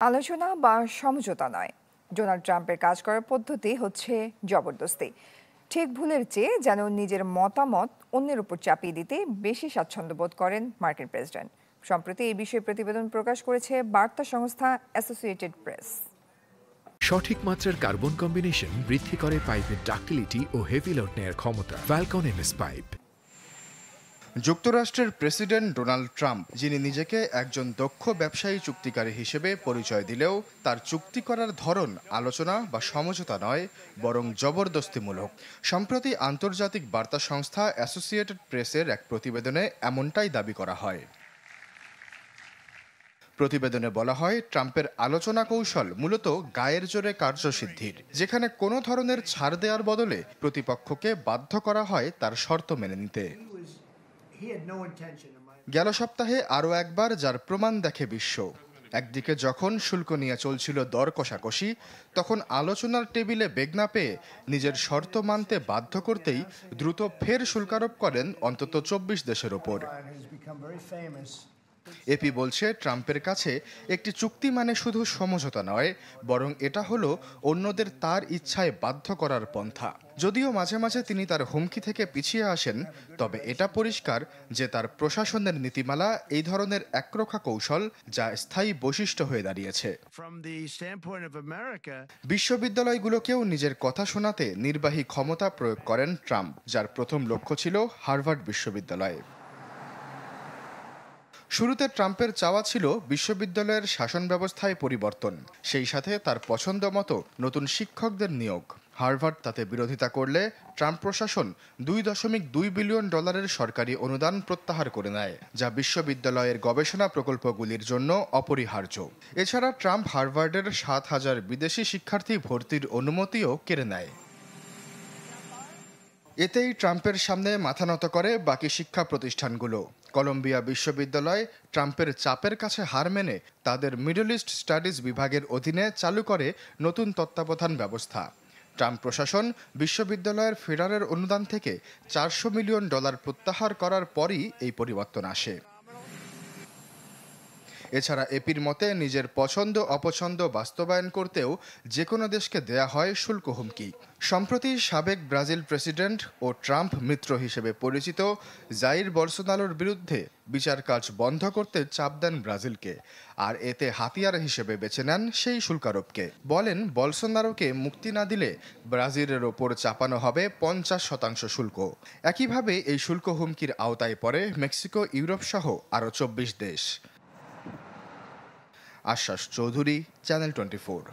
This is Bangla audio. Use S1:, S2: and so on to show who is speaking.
S1: আলোচনা বা সমঝোতা নয়, ডোনাল্ড ট্রাম্পের কাজ করার পদ্ধতি হচ্ছে জবরদস্তি। ঠিক ভুলের চেয়ে যেন নিজের মতামত অন্যের উপর চাপিয়ে দিতে বেশি স্বাচ্ছন্দ্য বোধ করেন মার্কিন প্রেসিডেন্ট। সম্প্রতি এই বিষয়ে প্রতিবেদন প্রকাশ করেছে বার্তা সংস্থা অ্যাসোসিয়েটেড প্রেস।
S2: সঠিক মাত্রার কার্বন কম্বিনেশন বৃদ্ধি করে পাইপের ডাক্টিলিটি ও হেভি লোড নেয়ার ক্ষমতা। Falcon MS pipe.
S3: যুক্তরাষ্ট্রের প্রেসিডেন্ট ডোনাল্ড ট্রাম্প, যিনি নিজেকে একজন দক্ষ ব্যবসায়ী চুক্তিকারী হিসেবে পরিচয় দিলেও তার চুক্তি করার ধরন আলোচনা বা সমঝোতা নয়, বরং জবরদস্তিমূলক। সম্প্রতি আন্তর্জাতিক বার্তা সংস্থা অ্যাসোসিয়েটেড প্রেসের এক প্রতিবেদনে এমনটাই দাবি করা হয়। প্রতিবেদনে বলা হয়, ট্রাম্পের আলোচনা কৌশল মূলত গায়ের জোরে কার্যসিদ্ধির, যেখানে কোনো ধরনের ছাড় দেওয়ার বদলে প্রতিপক্ষকে বাধ্য করা হয় তার শর্ত মেনে নিতে। গেল সপ্তাহে আরও একবার যার প্রমাণ দেখে বিশ্ব। একদিকে যখন শুল্ক নিয়ে চলছিল দর কষাকষি, তখন আলোচনার টেবিলে বেগ না পেয়ে নিজের শর্ত মানতে বাধ্য করতেই দ্রুত ফের শুল্কারোপ করেন অন্তত 24 দেশের ওপর। এপি বলছে, ট্রাম্পের কাছে একটি চুক্তি মানে শুধু সমঝোতা নয়, বরং এটা হলো অন্যদের তার ইচ্ছায় বাধ্য করার পন্থা। যদিও মাঝে মাঝে তিনি তার হুমকি থেকে পিছিয়ে আসেন, তবে এটা পরিষ্কার যে তার প্রশাসনের নীতিমালা এই ধরনের একরোখা কৌশল, যা স্থায়ী বৈশিষ্ট্য হয়ে দাঁড়িয়েছে। বিশ্ববিদ্যালয়গুলোকেও নিজের কথা শোনাতে নির্বাহী ক্ষমতা প্রয়োগ করেন ট্রাম্প, যার প্রথম লক্ষ্য ছিল হার্ভার্ড বিশ্ববিদ্যালয়। শুরুতে ট্রাম্পের চাওয়া ছিল বিশ্ববিদ্যালয়ের শাসন ব্যবস্থায় পরিবর্তন, সেই সাথে তার পছন্দ মতো নতুন শিক্ষকদের নিয়োগ। হার্ভার্ড তাতে বিরোধিতা করলে ট্রাম্প প্রশাসন $2.2 বিলিয়ন সরকারি অনুদান প্রত্যাহার করে নেয়, যা বিশ্ববিদ্যালয়ের গবেষণা প্রকল্পগুলির জন্য অপরিহার্য। এছাড়া ট্রাম্প হার্ভার্ডের 7,000 বিদেশি শিক্ষার্থী ভর্তির অনুমতিও কেড়ে নেয়। এতেই ট্রাম্পের সামনে মাথা নত করে বাকি শিক্ষা প্রতিষ্ঠানগুলো। কলম্বিয়া বিশ্ববিদ্যালয় ট্রাম্পের চাপের কাছে হার মেনে তাদের মিডল ইস্ট স্টাডিজ বিভাগের অধীনে চালু করে নতুন তত্ত্বাবধান ব্যবস্থা। ট্রাম্প প্রশাসন বিশ্ববিদ্যালয়ের ফেডারেল অনুদান থেকে $400 মিলিয়ন প্রত্যাহার করার পরই এই পরিবর্তন আসে। এছাড়া এপির মতে, নিজের পছন্দ অপছন্দ বাস্তবায়ন করতেও যে কোনো দেশকে দেয়া হয় শুল্ক হুমকি। সম্প্রতি সাবেক ব্রাজিল প্রেসিডেন্ট ও ট্রাম্প মিত্র হিসেবে পরিচিত জাইর বলসোনারোর বিরুদ্ধে বিচার কাজ বন্ধ করতে চাপ দেন ব্রাজিলকে, আর এতে হাতিয়ার হিসেবে বেছে নেন সেই শুল্কারোপকে। বলেন, বলসোনারোকে মুক্তি না দিলে ব্রাজিলের ওপর চাপানো হবে 50% শুল্ক। একইভাবে এই শুল্ক হুমকির আওতায় পড়ে মেক্সিকো, ইউরোপ সহ আরও 24 দেশ। আশ্বাস চৌধুরী, চ্যানেল 24।